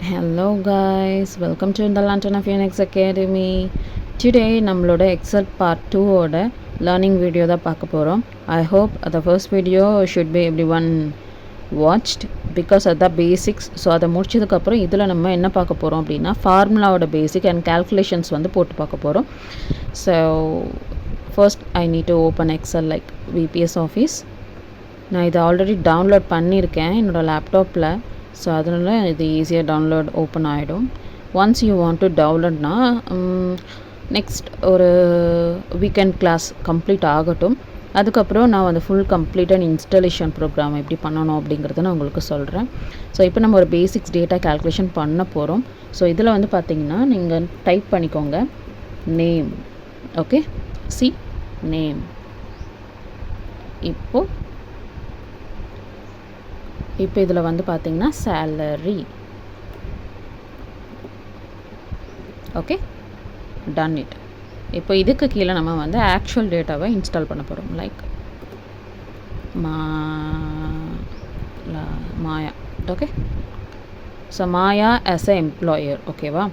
Hello guys, welcome to the Lantern of Phoenix Academy. Today நம்மளோட Excel part 2 ஓட learning video தான் பார்க்க போகிறோம். I hope the first video should be everyone watched because of the basics. So அதை முடிச்சதுக்கப்புறம் இதில் நம்ம என்ன பார்க்க போகிறோம் அப்படின்னா ஃபார்முலாவோட பேசிக் அண்ட் calculations வந்து போட்டு பார்க்க போகிறோம். So first I need to open Excel like VPS Office. நான் இதை ஆல்ரெடி டவுன்லோட் பண்ணியிருக்கேன் என்னோடய லேப்டாப்பில். ஸோ அதனால் இது ஈஸியாக டவுன்லோட் ஓப்பன் ஆகிடும். ஒன்ஸ் யூ வாண்ட் டு டவுன்லோட்னா நெக்ஸ்ட் ஒரு வீக்கெண்ட் கிளாஸ் கம்ப்ளீட் ஆகட்டும். அதுக்கப்புறம் நான் வந்து full complete and installation program எப்படி பண்ணணும் அப்படிங்கிறத நான் உங்களுக்கு சொல்கிறேன். ஸோ இப்போ நம்ம ஒரு பேசிக்ஸ் டேட்டா கேல்குலேஷன் பண்ண போகிறோம். ஸோ இதில் வந்து பார்த்திங்கன்னா நீங்கள் டைப் பண்ணிக்கோங்க நேம். Okay, C name. இப்போ இதில் வந்து பார்த்திங்கன்னா சேலரி. Okay, done it. இப்போ இதுக்கு கீழே நம்ம வந்து ஆக்சுவல் டேட்டாவை இன்ஸ்டால் பண்ண போகிறோம். Like Maya. Okay, so Maya as a employer. ஓகேவா?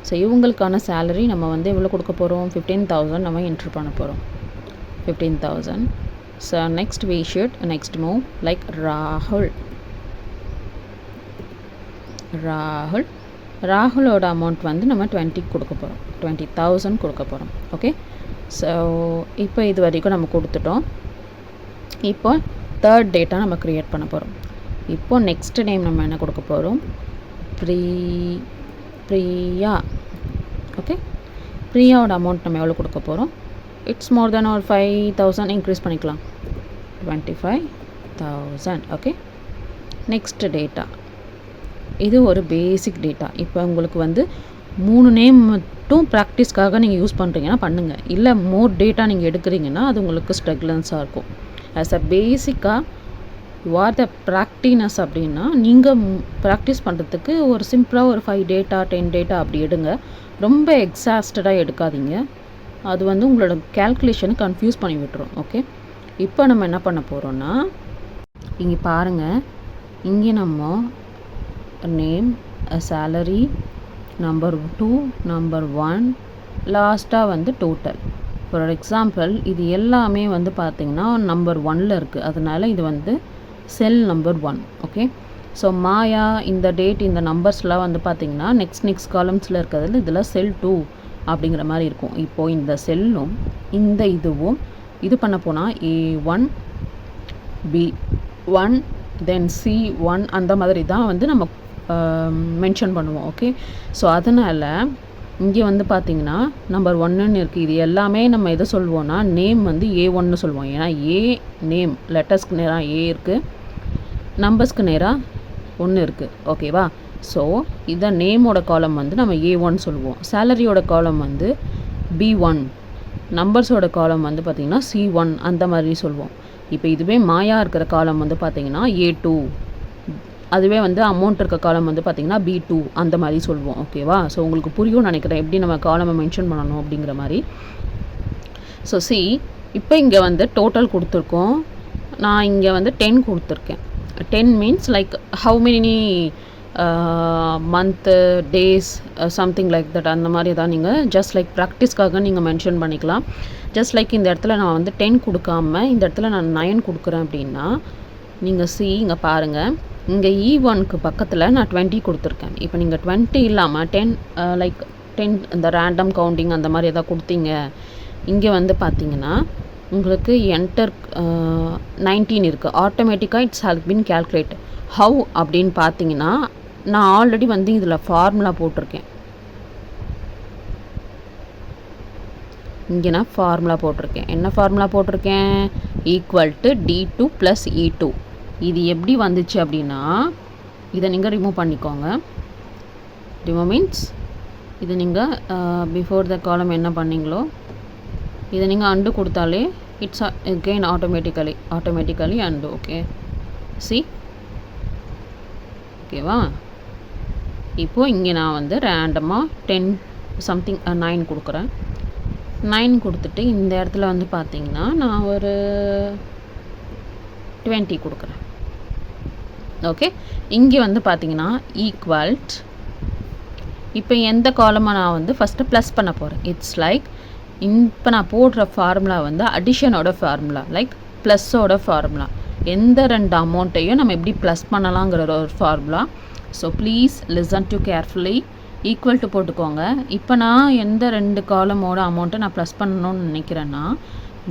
ஸோ இவங்களுக்கான சேலரி நம்ம வந்து எவ்வளோ கொடுக்க போகிறோம்? 15,000 நம்ம என்ட்ரு பண்ண போகிறோம். 15,000. ஸோ நெக்ஸ்ட் மூவ் லைக் ராகுலோட அமௌண்ட் வந்து நம்ம 20 கொடுக்க போகிறோம். 20,000 கொடுக்க போகிறோம். ஓகே, ஸோ இப்போ இது வரைக்கும் நம்ம கொடுத்துட்டோம். இப்போ தேர்ட் டேட்டா நம்ம க்ரியேட் பண்ண போகிறோம். இப்போது நெக்ஸ்ட் நேம் நம்ம என்ன கொடுக்க போகிறோம்? பிரியா. ஓகே, பிரியாவோட அமௌண்ட் நம்ம எவ்வளோ கொடுக்க போகிறோம்? இட்ஸ் மோர் தென் ஒரு 5,000 இன்க்ரீஸ் பண்ணிக்கலாம். 25,000. Okay, next data. இது ஒரு பேசிக் டேட்டா. இப்போ உங்களுக்கு வந்து 3 நேம் மட்டும் ப்ராக்டிஸ்க்காக நீங்கள் யூஸ் பண்ணுறீங்கன்னா பண்ணுங்கள். இல்லை மோர் டேட்டா நீங்கள் எடுக்கிறீங்கன்னா அது உங்களுக்கு ஸ்ட்ரகிளன்ஸாக இருக்கும். ஆஸ் அ பேசிக்காக யூ ஆர் த ப்ராக்டினஸ் அப்படின்னா நீங்கள் ப்ராக்டிஸ் பண்ணுறதுக்கு ஒரு சிம்பிளாக ஒரு 5 டேட்டா 10 டேட்டா அப்படி எடுங்க. ரொம்ப எக்ஸாஸ்டடாக எடுக்காதீங்க. அது வந்து உங்களோட கேல்குலேஷனை கன்ஃபியூஸ் பண்ணி விட்டுரும். ஓகே, இப்போ நம்ம என்ன பண்ண போகிறோன்னா இங்கே பாருங்கள், இங்கே நம்ம நேம், சேலரி, நம்பர் 2, நம்பர் 1, லாஸ்ட்டாக வந்து டோட்டல். ஃபார் எக்ஸாம்பிள் இது எல்லாமே வந்து பார்த்திங்கன்னா நம்பர் 1ல் இருக்குது. அதனால் இது வந்து செல் நம்பர் 1. ஓகே, ஸோ மாயா இந்த டேட் இந்த நம்பர்ஸ்லாம் வந்து பார்த்திங்கன்னா நெக்ஸ்ட் காலம்ஸில் இருக்கிறதுல இதில் செல் 2 அப்படிங்கிற மாதிரி இருக்கும். இப்போது இந்த செல்லும் இந்த இதுவும் இது பண்ண போனால் A1, B1, தென் C1 அந்த மாதிரி தான் வந்து நம்ம மென்ஷன் பண்ணுவோம். ஓகே, ஸோ அதனால் இங்கே வந்து பார்த்திங்கன்னா நம்பர் 1ன்னு இருக்குது. இது எல்லாமே நம்ம எதை சொல்லுவோன்னா நேம் வந்து A1ன்னு சொல்லுவோம். ஏன்னா ஏ நேம் லெட்டர்ஸ்க்கு நேராக ஏ இருக்குது, நம்பர்ஸ்க்கு நேராக 1 இருக்குது. ஓகேவா? ஸோ இதை நேமோட காலம் வந்து நம்ம A1 சொல்லுவோம். சேலரியோட காலம் வந்து B1, நம்பர்ஸோட காலம் வந்து பார்த்திங்கன்னா C1 அந்த மாதிரி சொல்லுவோம். இப்போ இதுவே மாயா இருக்கிற காலம் வந்து பார்த்திங்கன்னா A2, அதுவே வந்து அமௌண்ட் இருக்க காலம் வந்து பார்த்திங்கன்னா B2 அந்த மாதிரி சொல்லுவோம். ஓகேவா? ஸோ உங்களுக்கு புரியும் நினைக்கிறேன் எப்படி நம்ம காலமை மென்ஷன் பண்ணணும் அப்படிங்கிற மாதிரி. ஸோ இப்போ இங்கே வந்து டோட்டல் கொடுத்துருக்கோம். நான் இங்கே வந்து 10 கொடுத்துருக்கேன். 10 means like how many month, days, something like that அந்த மாதிரி தான் நீங்கள் ஜஸ்ட் லைக் ப்ராக்டிஸ்க்காக நீங்கள் மென்ஷன் பண்ணிக்கலாம். ஜஸ்ட் லைக் இந்த இடத்துல நான் வந்து 10 கொடுக்காம இந்த இடத்துல நான் 9 கொடுக்குறேன் அப்படின்னா நீங்கள் இங்கே பாருங்கள், இங்கே E1க்கு பக்கத்தில் நான் 20 கொடுத்துருக்கேன். இப்போ நீங்கள் 20 இல்லாமல் 10 லைக் 10 இந்த ரேண்டம் கவுண்டிங் அந்த மாதிரி எதாவது கொடுத்தீங்க. இங்கே வந்து பார்த்தீங்கன்னா உங்களுக்கு என்டர் 19 இருக்குது. ஆட்டோமேட்டிக்காக it's has been calculate. How அப்படின்னு பார்த்தீங்கன்னா நான் ஆல்ரெடி வந்து இதில் ஃபார்முலா போட்டிருக்கேன். இங்கே நான் ஃபார்முலா போட்டிருக்கேன். என்ன ஃபார்முலா போட்டிருக்கேன்? Equal to D2 + E2. இது எப்படி வந்துச்சு அப்படின்னா இதை நீங்கள் ரிமூவ் பண்ணிக்கோங்க. ரிமூவ் மீன்ஸ் இது நீங்கள் பிஃபோர் த காலம் என்ன பண்ணீங்களோ இதை நீங்கள் அண்டு கொடுத்தாலே it's again automatically and. Okay, ஓகேவா? இப்போது இங்கே நான் வந்து ரேண்டமாக 10 சம்திங் 9 கொடுக்குறேன். 9 கொடுத்துட்டு இந்த இடத்துல வந்து பார்த்திங்கன்னா நான் ஒரு 20 கொடுக்குறேன். ஓகே, இங்கே வந்து பார்த்தீங்கன்னா ஈக்குவல்ட் இப்போ எந்த காலமாக நான் வந்து ஃபஸ்ட்டு ப்ளஸ் பண்ண போகிறேன். இட்ஸ் லைக் இப்போ நான் போடுற ஃபார்முலா வந்து அடிஷனோட ஃபார்முலா, லைக் ப்ளஸ்ஸோட ஃபார்முலா. எந்த 2 அமௌண்ட்டையும் நம்ம எப்படி ப்ளஸ் பண்ணலாங்கிற ஒரு formula. So please listen to carefully. Equal to போட்டுக்கோங்க. இப்போ நான் எந்த 2 காலமோட அமௌண்ட்டை நான் ப்ளஸ் பண்ணணும்னு நினைக்கிறேன்னா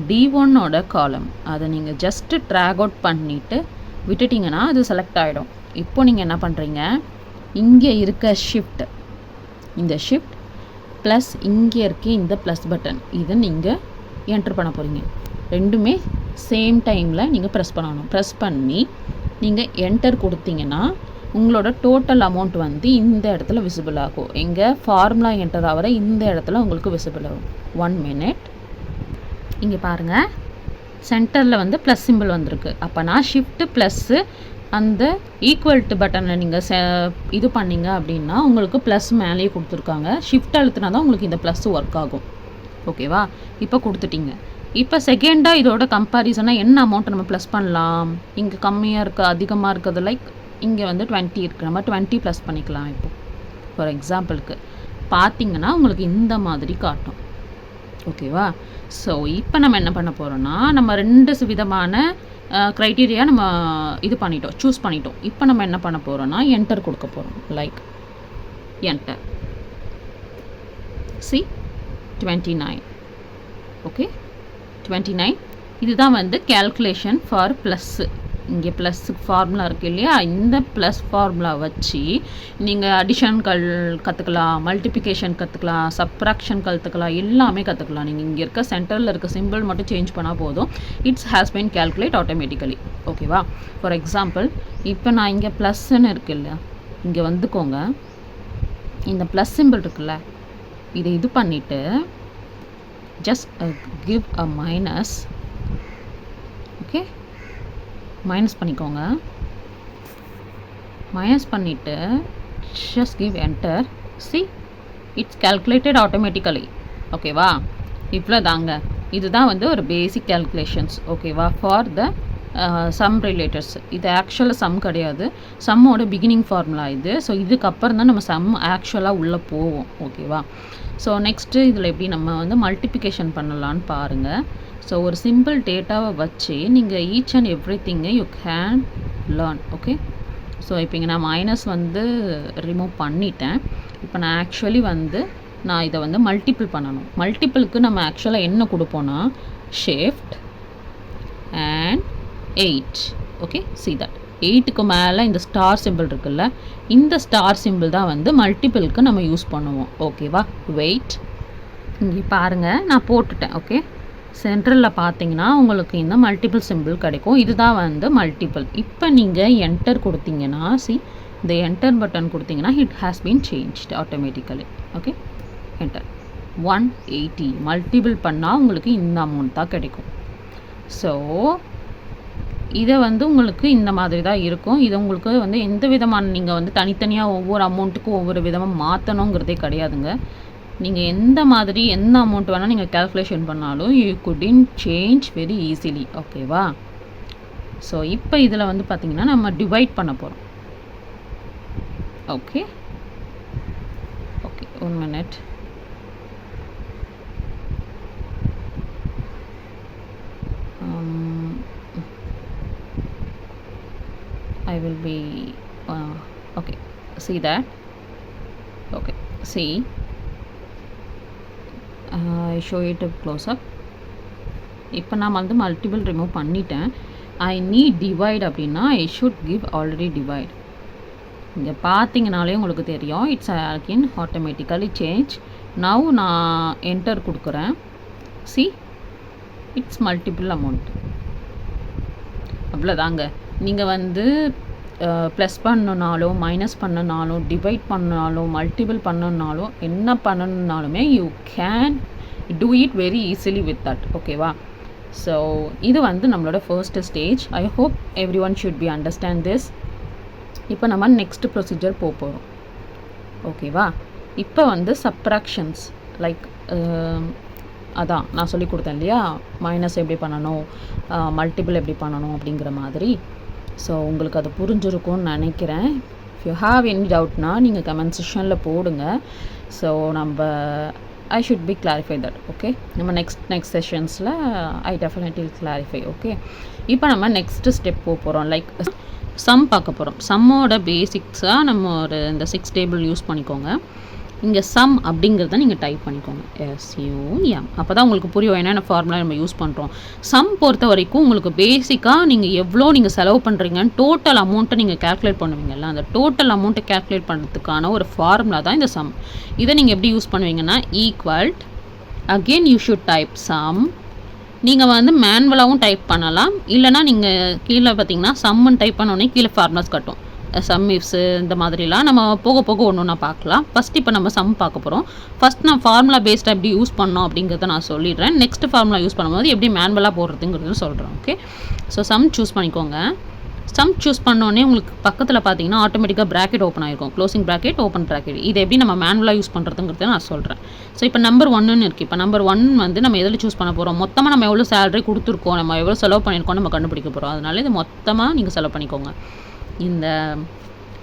D1ஓட காலம். அதை நீங்கள் ஜஸ்ட்டு ட்ராக் அவுட் பண்ணிவிட்டு விட்டுட்டிங்கன்னா அது செலக்ட் ஆகிடும். இப்போ நீங்கள் என்ன பண்ணுறீங்க, இங்கே இருக்க ஷிஃப்ட், இந்த ஷிஃப்ட் ப்ளஸ் இங்கே இருக்க இந்த ப்ளஸ் பட்டன், இதை நீங்கள் என்ட்ரு பண்ண போகிறீங்க. ரெண்டுமே சேம் டைமில் நீங்கள் ப்ரெஸ் பண்ணணும். ப்ரெஸ் பண்ணி நீங்கள் என்டர் கொடுத்தீங்கன்னா உங்களோட டோட்டல் அமௌண்ட் வந்து இந்த இடத்துல விசிபிள் ஆகும். எங்கே ஃபார்முலா என்டர் ஆகிற இந்த இடத்துல உங்களுக்கு விசிபிள் ஆகும். 1 minute. இங்கே பாருங்கள், சென்டரில் வந்து ப்ளஸ் சிம்பிள் வந்திருக்கு. அப்போ நான் ஷிஃப்ட்டு ப்ளஸ்ஸு அந்த ஈக்குவல் டு பட்டனில் நீங்கள் இது பண்ணிங்க அப்படின்னா உங்களுக்கு ப்ளஸ் மேலேயே கொடுத்துருக்காங்க. ஷிஃப்ட் அழுத்தினா தான் உங்களுக்கு இந்த ப்ளஸ் ஒர்க் ஆகும். ஓகேவா? இப்போ கொடுத்துட்டிங்க. இப்போ செகண்டாக இதோட கம்பேரிசனாக என்ன அமௌண்ட் நம்ம ப்ளஸ் பண்ணலாம். இங்கே கம்மியாக இருக்குது, அதிகமாக இருக்குது. லைக் இங்கே வந்து 20 இருக்குது, நம்ம 20 ப்ளஸ் பண்ணிக்கலாம். இப்போ ஃபார் எக்ஸாம்பிளுக்கு பார்த்தீங்கன்னா உங்களுக்கு இந்த மாதிரி காட்டும். ஓகேவா? ஸோ இப்போ நம்ம என்ன பண்ண போகிறோன்னா, நம்ம 2 விதமான க்ரைட்டீரியா நம்ம இது பண்ணிட்டோம், சூஸ் பண்ணிட்டோம். இப்போ நம்ம என்ன பண்ண போகிறோன்னா என்டர் கொடுக்க போகிறோம். Like enter. சி 29. ஓகே, 29. இதுதான் வந்து கேல்குலேஷன் ஃபார் ப்ளஸ்ஸு. இங்கே ப்ளஸ்ஸுக்கு ஃபார்முலா இருக்குது இல்லையா, இந்த ப்ளஸ் ஃபார்முலா வச்சு நீங்கள் அடிஷன் கற்றுக்கலாம், மல்டிப்ளிகேஷன் கற்றுக்கலாம், சப்ராக்ஷன் கற்றுக்கலாம், எல்லாமே கற்றுக்கலாம். நீங்கள் இங்கே இருக்க சென்டரில் இருக்க சிம்பிள் மட்டும் சேஞ்ச் பண்ணால் போதும். It's has been calculate automatically. ஓகேவா? ஃபார் எக்ஸாம்பிள் இப்போ நான் இங்கே ப்ளஸ்ன்னு இருக்குல்ல, இங்கே வந்துக்கோங்க. இந்த ப்ளஸ் சிம்பிள் இருக்குல்ல, இதை இது பண்ணிவிட்டு just give a minus. Okay, minus பண்ணிக்கோங்க. மைனஸ் பண்ணிவிட்டு just give enter. See it's calculated automatically. ஓகேவா? இவ்வளோ தாங்க. இதுதான் வந்து ஒரு பேசிக் கேல்குலேஷன்ஸ். ஓகேவா? For the sum relateds. இது ஆக்சுவலாக சம் கிடையாது, சம்மோட பிகினிங் ஃபார்முலா இது. ஸோ இதுக்கப்புறம் தான் நம்ம சம் ஆக்சுவலாக உள்ளே போவோம். ஓகேவா? ஸோ நெக்ஸ்ட்டு இதில் எப்படி நம்ம வந்து மல்டிப்ளிகேஷன் பண்ணலான்னு பாருங்கள். ஸோ ஒரு சிம்பிள் டேட்டாவை வச்சு நீங்கள் ஈச் அண்ட் எவ்ரி திங்கை you can learn. Okay, so இப்போ இங்கே நான் மைனஸ் வந்து ரிமூவ் பண்ணிட்டேன். இப்போ நான் ஆக்சுவலி வந்து நான் இதை வந்து மல்டிபிள் பண்ணணும். மல்டிபிளுக்கு நம்ம ஆக்சுவலாக என்ன கொடுப்போன்னா shift and 8. Okay, see that 8க்கு மேலே இந்த ஸ்டார் சிம்பிள் இருக்குல்ல, இந்த ஸ்டார் சிம்பிள் தான் வந்து மல்டிபிளுக்கு நம்ம யூஸ் பண்ணுவோம். ஓகேவா? வெயிட், இங்கே பாருங்கள் நான் போட்டுட்டேன். ஓகே, சென்ட்ரலில் பார்த்தீங்கன்னா உங்களுக்கு இந்த மல்டிபிள் சிம்பிள் கிடைக்கும். இதுதான் வந்து மல்டிபிள். இப்போ நீங்கள் என்டர் கொடுத்தீங்கன்னா, சி இந்த என்டர் பட்டன் கொடுத்தீங்கன்னா it has been changed automatically. Okay, enter 180. Multiple பண்ணால் உங்களுக்கு இந்த அமௌண்ட் தான் கிடைக்கும். ஸோ இதை வந்து உங்களுக்கு இந்த மாதிரி தான் இருக்கும். இது உங்களுக்கு வந்து எந்த விதமான நீங்கள் வந்து தனித்தனியாக ஒவ்வொரு அமௌண்ட்டுக்கும் ஒவ்வொரு விதமாக மாற்றணுங்கிறதே கிடையாதுங்க. நீங்கள் எந்த மாதிரி எந்த அமௌண்ட் வேணால் நீங்கள் கேல்குலேஷன் பண்ணாலும் யூ குடின் சேஞ்ச் வெரி ஈஸிலி. ஓகேவா? ஸோ இப்போ இதில் வந்து பார்த்திங்கன்னா நம்ம டிவைட் பண்ண போகிறோம். Okay okay, 1 minute. I will be okay, see that. Okay, see, I show it up close up. இப்போ நான் வந்து மல்டிபிள் ரிமூவ் பண்ணிட்டேன். ஐ நீட் டிவைட் அப்படின்னா I should give already divide. இங்கே பார்த்தீங்கனாலே உங்களுக்கு தெரியும் it's again automatically change. Now நான் என்டர் கொடுக்குறேன். See it's multiple amount. அவ்வளோதாங்க. நீங்கள் வந்து ப்ளஸ் பண்ணனாலும் மைனஸ் பண்ணனாலும் டிவைட் பண்ணனாலும் மல்டிபிள் பண்ணனாலும் என்ன பண்ணணுன்னாலுமே you can do it very easily with that. ஓகேவா? ஸோ இது வந்து நம்மளோட first stage. I hope every one should be understand this. இப்போ நம்ம நெக்ஸ்ட் ப்ரொசீஜர் போகிறோம். ஓகேவா? இப்போ வந்து சப்ராக்ஷன்ஸ் லைக் அதான் நான் சொல்லி கொடுத்தேன் இல்லையா, மைனஸ் எப்படி பண்ணணும், மல்டிபிள் எப்படி பண்ணணும் அப்படிங்கிற மாதிரி. ஸோ உங்களுக்கு அது புரிஞ்சிருக்கும்னு நினைக்கிறேன். இஃப் யூ ஹாவ் எனி டவுட்னா நீங்கள் கமெண்ட் செக்ஷனில் போடுங்க. ஸோ நம்ம I should be clarify that. Okay, நம்ம நெக்ஸ்ட் செஷன்ஸில் ஐ டெஃபினெட்லி கிளாரிஃபை. ஓகே, இப்போ நம்ம நெக்ஸ்ட்டு ஸ்டெப் போகிறோம். லைக் சம் பார்க்க போகிறோம். சம்மோட பேசிக்ஸாக நம்ம ஒரு இந்த 6 டேபிள் யூஸ் பண்ணிக்கோங்க. இங்கே சம் அப்படிங்கிறத நீங்கள் டைப் பண்ணிக்கோங்க, SUM. அப்போ தான் உங்களுக்கு புரியும் என்னென்ன ஃபார்முலா நம்ம யூஸ் பண்ணுறோம். சம் பொறுத்த வரைக்கும் உங்களுக்கு பேசிக்காக நீங்கள் எவ்வளோ நீங்கள் செலவு பண்ணுறீங்கன்னு டோட்டல் அமௌண்ட்டை நீங்கள் கேல்குலேட் பண்ணுவீங்கல்ல, அந்த டோட்டல் அமௌண்ட்டை கேல்குலேட் பண்ணுறதுக்கான ஒரு ஃபார்முலா தான் இந்த சம். இதை நீங்கள் எப்படி யூஸ் பண்ணுவீங்கன்னா equal again you should type sum. நீங்கள் வந்து மேனுவலாகவும் டைப் பண்ணலாம், இல்லைனா நீங்கள் கீழே பார்த்தீங்கன்னா சம்முன்னு டைப் பண்ணோடனே கீழே ஃபார்முலாஸ் கட்டும். சம் இஃப்ஸு இந்த மாதிரிலாம் நம்ம போக போக ஒன்று ஒன்றா பார்க்கலாம். ஃபஸ்ட் இப்போ நம்ம சம் பார்க்க போகிறோம். ஃபஸ்ட் நான் ஃபார்முலா பேஸ்டாக எப்படி யூஸ் பண்ணோம் அப்படிங்கிறத நான் சொல்லிடுறேன். நெக்ஸ்ட் ஃபார்முலா யூஸ் பண்ணும்போது எப்படி மேனுவலாக போடுறதுங்கிறது சொல்கிறேன். ஓகே, ஸோ சம் சூஸ் பண்ணிக்கோங்க. சம் சூஸ் பண்ணோடனே உங்களுக்கு பக்கத்தில் பார்த்தீங்கன்னா ஆட்டோமேட்டிக்காக ப்ராக்கெட் ஓப்பன் ஆகிருக்கும். Closing bracket, open bracket. இது எப்படி நம்ம மேனுவலாக யூஸ் பண்ணுறதுங்கிறத நான் சொல்கிறேன். ஸோ இப்போ நம்பர் 1ன்னு இருக்குது. இப்போ நம்பர் 1 வந்து நம்ம எதில் சூஸ் பண்ண போகிறோம்? மொத்தமாக நம்ம எவ்வளோ சேலரி கொடுத்துருக்கோம், நம்ம எவ்வளோ செலவு பண்ணியிருக்கோம் நம்ம கண்டுபிடிக்க போகிறோம். அதனால இது மொத்தமாக நீங்கள் செலவு பண்ணிக்கோங்க. இந்த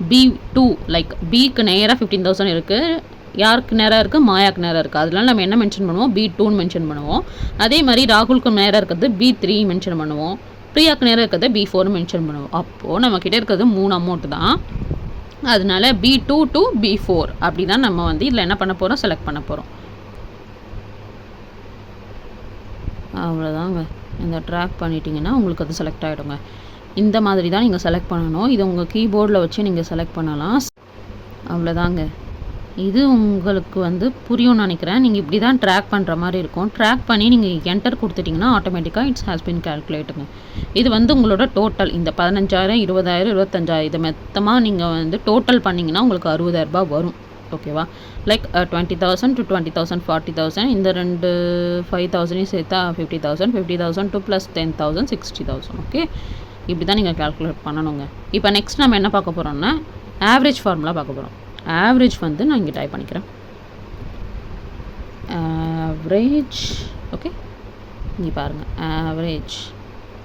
B2 லைக் பிக்கு நேராக 15,000 இருக்குது. யாருக்கு நேராக இருக்குது? மாயாக்கு நேராக இருக்குது. அதனால நம்ம என்ன மென்ஷன் பண்ணுவோம்? B2ன்னு மென்ஷன் பண்ணுவோம். அதே மாதிரி ராகுலுக்கு நேராக இருக்கிறது B3 மென்ஷன் பண்ணுவோம். பிரியாவுக்கு நேராக இருக்கிறது B4 மென்ஷன் பண்ணுவோம். அப்போது நம்மக்கிட்ட இருக்கிறது 3 அமௌண்ட் தான். அதனால B2 to B4 அப்படி தான் நம்ம வந்து இதில் என்ன பண்ண போகிறோம்? செலக்ட் பண்ண போகிறோம். அவ்வளோதாங்க. இந்த ட்ராக் பண்ணிட்டீங்கன்னா உங்களுக்கு அது செலக்ட் ஆகிடுங்க. இந்த மாதிரி தான் நீங்கள் செலக்ட் பண்ணணும். இது உங்கள் கீபோர்டில் வச்சு நீங்கள் செலக்ட் பண்ணலாம். அவ்வளோதாங்க. இது உங்களுக்கு வந்து புரியும்னு நினைக்கிறேன். நீங்கள் இப்படி தான் ட்ராக் பண்ணுற மாதிரி இருக்கும். ட்ராக் பண்ணி நீங்கள் என்டர் கொடுத்துட்டிங்கன்னா ஆட்டோமேட்டிக்காக இட்ஸ் ஹாஸ் பின் கால்குலேட்டுங்க. இது வந்து உங்களோட டோட்டல் இந்த 15,000, 20,000, 25,000 இது மொத்தமாக நீங்கள் வந்து டோட்டல் பண்ணிங்கன்னா உங்களுக்கு 60,000 வரும். ஓகேவா? Like 20,000 to 20,000, 40,000. இந்த 5,000 சேர்த்தா 50,000, 50,000 to plus 10,000, 60,000. ஓகே, இப்படி தான் நீங்கள் கால்குலேட் பண்ணணுங்க. இப்போ நெக்ஸ்ட் நம்ம என்ன பார்க்க போகிறோம்னா ஆவரேஜ் ஃபார்முலா பார்க்க போகிறோம். ஆவரேஜ் வந்து நான் இங்கே டைப் பண்ணிக்கிறேன். ஆவரேஜ். ஓகே, இங்கே பாருங்கள். ஆவரேஜ்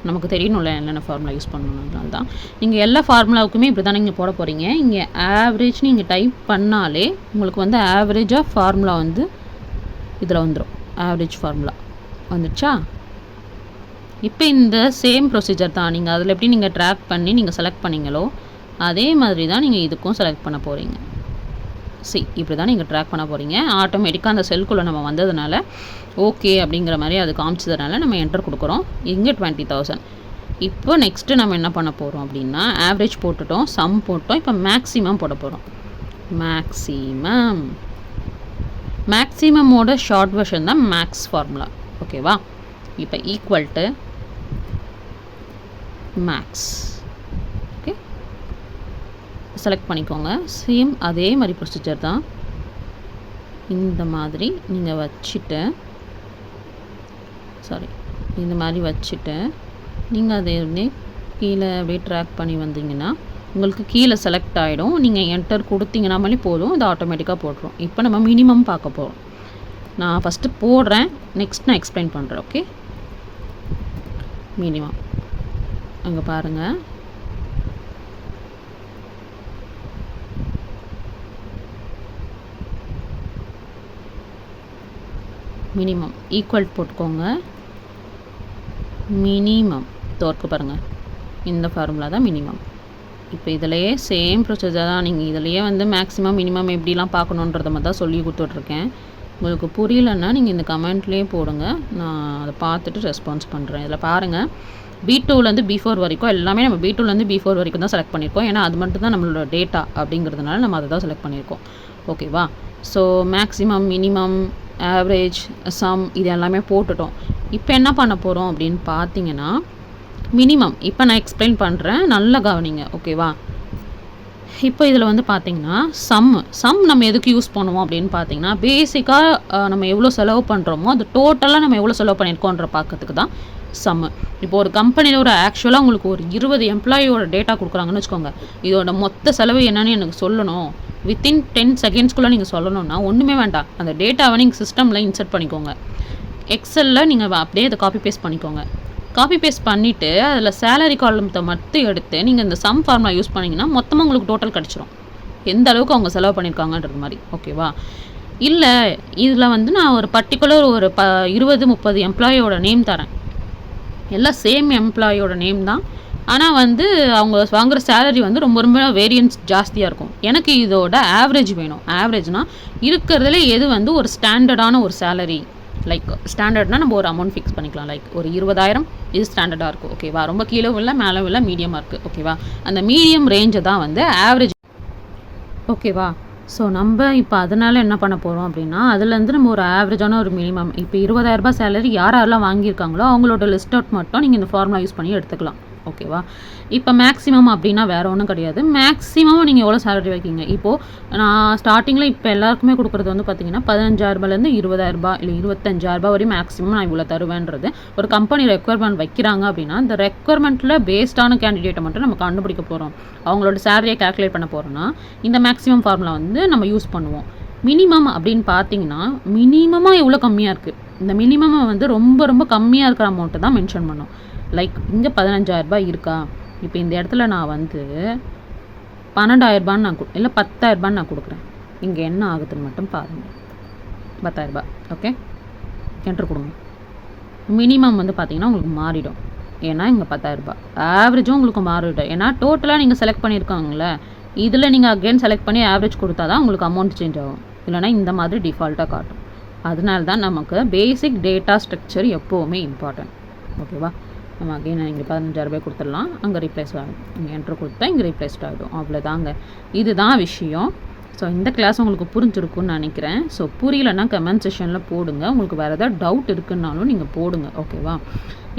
நமக்கு தெரியணும்ல என்னென்ன ஃபார்முலா யூஸ் பண்ணணும்னால தான். நீங்கள் எல்லா ஃபார்முலாவுக்குமே இப்படி தான் நீங்கள் போட போகிறீங்க. இங்கே ஆவரேஜ்னு இங்கே டைப் பண்ணாலே உங்களுக்கு வந்து ஆவரேஜாக ஃபார்முலா வந்து இதில் வந்துடும். ஆவரேஜ் ஃபார்முலா வந்துடுச்சா? இப்போ இந்த சேம் ப்ரொசீஜர் தான். நீங்கள் அதில் எப்படி நீங்கள் ட்ராக் பண்ணி நீங்கள் செலக்ட் பண்ணிங்களோ அதே மாதிரி தான் நீங்கள் இதுக்கும் செலக்ட் பண்ண போகிறீங்க. இப்படி தான் நீங்கள் ட்ராக் பண்ண போகிறீங்க. ஆட்டோமேட்டிக்காக அந்த செல்குள்ளே நம்ம வந்ததுனால ஓகே அப்படிங்கிற மாதிரி அது காமிச்சதுனால நம்ம என்டர் கொடுக்குறோம். இங்கே 20,000. இப்போ நெக்ஸ்ட்டு நம்ம என்ன பண்ண போகிறோம் அப்படின்னா ஆவரேஜ் போட்டுட்டோம், சம் போட்டோம். இப்போ மேக்ஸிமம் போட போகிறோம். மேக்ஸிமமோட ஷார்ட் வெர்ஷன் தான் மேக்ஸ் ஃபார்முலா. ஓகேவா? இப்போ equal to max. Okay, select பண்ணிக்கோங்க. சேம் அதே மாதிரி ப்ரொசீஜர் தான். இந்த மாதிரி நீங்கள் வச்சுட்டு இந்த மாதிரி வச்சுட்டு நீங்கள் அதை கீழே அப்படியே ட்ராக் பண்ணி வந்தீங்கன்னா உங்களுக்கு கீழே செலக்ட் ஆகிடும். நீங்கள் என்டர் கொடுத்தீங்கன்னாமலே போதும், இது ஆட்டோமேட்டிக்காக போட்டுரும். இப்போ நம்ம மினிமம் பார்க்க போகிறோம். நான் ஃபஸ்ட்டு போடுறேன், நெக்ஸ்ட் நான் எக்ஸ்பிளைன் பண்ணுறேன். ஓகே, மினிமம் அங்கே பாருங்கள். மினிமம் ஈக்குவல் போட்டுக்கோங்க. மினிமம் தோற்கு பாருங்கள், இந்த ஃபார்முலா தான் மினிமம். இப்போ இதிலையே சேம் ப்ரொசீஜர் தான். நீங்கள் இதிலையே வந்து மேக்ஸிமம் மினிமம் எப்படிலாம் பார்க்கணுன்றத மாதிரி தான் சொல்லி கொடுத்துட்ருக்கேன். உங்களுக்கு புரியலன்னா நீங்கள் இந்த கமெண்ட்லேயே போடுங்க, நான் அதை பார்த்துட்டு ரெஸ்பான்ஸ் பண்ணுறேன். இதில் பாருங்கள், B2லேருந்து B4 வரைக்கும் எல்லாமே நம்ம B2லேருந்து B4 வரைக்கும் தான் செலக்ட் பண்ணியிருக்கோம். ஏன்னா அது மட்டும் தான் நம்மளோட டேட்டா அப்படிங்கிறதுனால நம்ம அதை தான் செலக்ட் பண்ணியிருக்கோம். ஓகேவா? So maximum, minimum, average, sum இது எல்லாமே போட்டுட்டோம். இப்போ என்ன பண்ண போகிறோம் அப்படின்னு பார்த்தீங்கன்னா மினிமம். இப்போ நான் எக்ஸ்பிளைன் பண்ணுறேன், நல்லா கவனிங்க. ஓகேவா? இப்போ இதில் வந்து பார்த்திங்கன்னா சம் நம்ம எதுக்கு யூஸ் பண்ணுவோம் அப்படின்னு பார்த்தீங்கன்னா பேசிக்காக நம்ம எவ்வளோ செலவு பண்ணுறோமோ அது டோட்டலாக நம்ம எவ்வளோ செலவு பண்ணியிருக்கோன்ற பார்க்கறதுக்கு தான் சம்மு. இப்போ ஒரு கம்பெனியில் ஒரு ஆக்சுவலாக உங்களுக்கு ஒரு 20 எம்ப்ளாயியோட டேட்டா கொடுக்குறாங்கன்னு வச்சுக்கோங்க. இதோட மொத்த செலவு என்னன்னு எனக்கு சொல்லணும், வித்தின் 10 செகண்ட்ஸ்குள்ளே நீங்கள் சொல்லணும்னா ஒன்றுமே வேண்டாம், அந்த டேட்டாவை நீங்கள் சிஸ்டமில் இன்சர்ட் பண்ணிக்கோங்க. எக்ஸலில் நீங்கள் அப்படியே அதை காப்பி பேஸ்ட் பண்ணிக்கோங்க. காப்பி பேஸ்ட் பண்ணிவிட்டு அதில் சேலரி காலத்தை மட்டும் எடுத்து நீங்கள் இந்த சம் ஃபார்முலா யூஸ் பண்ணிங்கன்னா மொத்தமாக உங்களுக்கு டோட்டல் கிடச்சிரும். எந்த அளவுக்கு அவங்க செலவு பண்ணியிருக்காங்கன்றது மாதிரி. ஓகேவா? இல்லை இதில் வந்து நான் ஒரு பர்டிகுலர் ஒரு 20-30 எம்ப்ளாயோட நேம் தரேன். எல்லாம் சேம் எம்ப்ளாயோட நேம் தான். ஆனால் வந்து அவங்க வாங்குகிற சேலரி வந்து ரொம்ப ரொம்ப வேரியன்ஸ் ஜாஸ்தியாக இருக்கும். எனக்கு இதோட ஆவரேஜ் வேணும். ஆவரேஜ்னால் இருக்கிறதுல எது வந்து ஒரு ஸ்டாண்டர்டான ஒரு சேலரி, லைக் ஸ்டாண்டர்ட்னால் நம்ம ஒரு அமௌண்ட் ஃபிக்ஸ் பண்ணிக்கலாம். லைக் ஒரு 20,000 இது ஸ்டாண்டர்டாக இருக்கும். ஓகேவா? ரொம்ப கீழே இல்லை மேலே இல்லை, மீடியமாக இருக்குது. ஓகேவா? அந்த மீடியம் ரேஞ்சை தான் வந்து ஆவரேஜ். ஓகேவா? ஸோ நம்ம இப்போ அதனால் என்ன பண்ண போகிறோம் அப்படின்னா, அதுலேருந்து நம்ம ஒரு ஆவரேஜான ஒரு மினிமம் இப்போ 20,000 சேலரி யாரெல்லாம் வாங்கியிருக்காங்களோ அவங்களோட லிஸ்ட் அவுட் மட்டும் நீங்கள் இந்த ஃபார்முலா யூஸ் பண்ணி எடுத்துக்கலாம். ஓகேவா? இப்போ மேக்ஸிமம் அப்படின்னா வேறு ஒன்றும் கிடையாது. மேக்ஸிமம் நீங்கள் எவ்வளோ சேலரி வைக்கிங்க? இப்போது நான் ஸ்டார்டிங்கில் இப்போ எல்லாருக்குமே கொடுக்குறது வந்து பார்த்தீங்கன்னா 15,000 20,000 இல்லை 25,000 வரையும் மேக்ஸிமம் நான் இவ்வளோ தருவேன்றது. ஒரு கம்பெனி ரெக்குவயர்மெண்ட் வைக்கிறாங்க அப்படின்னா இந்த ரெக்குவயர்மெண்ட்டில் பேஸ்டான கேண்டிடேட்டை மட்டும் நம்ம கண்டுபிடிக்க போகிறோம். அவங்களோட சேலரியை கேல்குலேட் பண்ண போகிறோன்னா இந்த மேக்ஸிமம் ஃபார்முலா வந்து நம்ம யூஸ் பண்ணுவோம். மினிமம் அப்படின்னு பார்த்தீங்கன்னா மினிமமாக எவ்வளோ கம்மியாக இருக்குது. இந்த மினிமம் வந்து ரொம்ப ரொம்ப கம்மியாக இருக்கிற அமௌண்ட்டை தான் மென்ஷன் பண்ணோம். லைக் இங்கே 15,000 இருக்கா, இப்போ இந்த இடத்துல நான் வந்து 12,000 நான் இல்லை 10,000 நான் கொடுக்குறேன். இங்கே என்ன ஆகுதுன்னு மட்டும் பாருங்கள். 10,000 ஓகே, என்ட்ரு கொடுங்க. மினிமம் வந்து பார்த்தீங்கன்னா உங்களுக்கு மாறிடும். ஏன்னா இங்கே 10,000 ஆவரேஜும் உங்களுக்கு மாறிடும். ஏன்னா டோட்டலாக நீங்கள் செலக்ட் பண்ணியிருக்காங்களே, இதில் நீங்கள் அகெயின் செலக்ட் பண்ணி ஆவரேஜ் கொடுத்தா தான் உங்களுக்கு அமௌண்ட் சேஞ்ச் ஆகும். இல்லைனா இந்த மாதிரி டிஃபால்ட்டாக காட்டும். அதனால தான் நமக்கு பேசிக் டேட்டா ஸ்ட்ரக்சர் எப்போவுமே இம்பார்ட்டன்ட். ஓகேவா? நம்ம அகெயின் இங்கே 15,000 கொடுத்துடலாம். அங்கே ரீப்ளேஸ் ஆகிடும். இங்கே என்ட்ரு கொடுத்தா இங்கே ரீப்ளேஸ்ட் ஆகிடும். அவ்வளோதாங்க, இதுதான் விஷயம். ஸோ இந்த கிளாஸ் உங்களுக்கு புரிஞ்சிருக்குன்னு நினைக்கிறேன். ஸோ புரியலைன்னா கமெண்ட் செஷனில் போடுங்க. உங்களுக்கு வேறு ஏதாவது டவுட் இருக்குன்னாலும் நீங்கள் போடுங்க. ஓகேவா?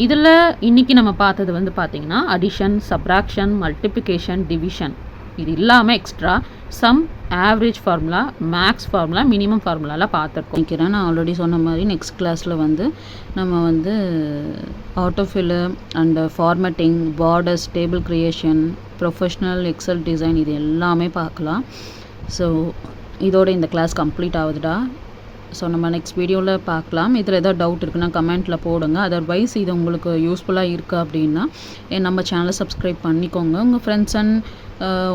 இதில் இன்றைக்கி நம்ம பார்த்தது வந்து பார்த்திங்கன்னா அடிஷன், சப்ராக்ஷன், மல்டிப்ளிகேஷன், டிவிஷன். இது இல்லாமல் extra sum, average formula, max formula, minimum ஃபார்முலாலாம் பார்த்துருக்கோம். நினைக்கிறேன் நான் ஆல்ரெடி சொன்ன மாதிரி நெக்ஸ்ட் கிளாஸில் வந்து நம்ம வந்து autofill and formatting, borders, table creation, professional Excel design இது எல்லாமே பார்க்கலாம். ஸோ இதோட இந்த கிளாஸ் கம்ப்ளீட் ஆகுதுடா. ஸோ நம்ம நெக்ஸ்ட் வீடியோவில் பார்க்கலாம். இதில் எதாவது டவுட் இருக்குன்னா கமெண்ட்டில் போடுங்க. அதர்வைஸ் இது உங்களுக்கு யூஸ்ஃபுல்லாக இருக்குது அப்படின்னா நம்ம சேனலை சப்ஸ்கிரைப் பண்ணிக்கோங்க. உங்கள் ஃப்ரெண்ட்ஸ் அண்ட்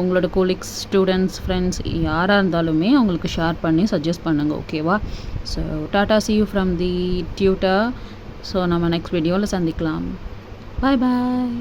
உங்களோட கொலீக்ஸ், ஸ்டூடெண்ட்ஸ், ஃப்ரெண்ட்ஸ் யாராக இருந்தாலுமே அவங்களுக்கு ஷேர் பண்ணி சஜஸ்ட் பண்ணுங்கள். ஓகேவா? So tata, see you from the tutor. So நம்ம நெக்ஸ்ட் வீடியோவில் சந்திக்கலாம். பாய் பாய்.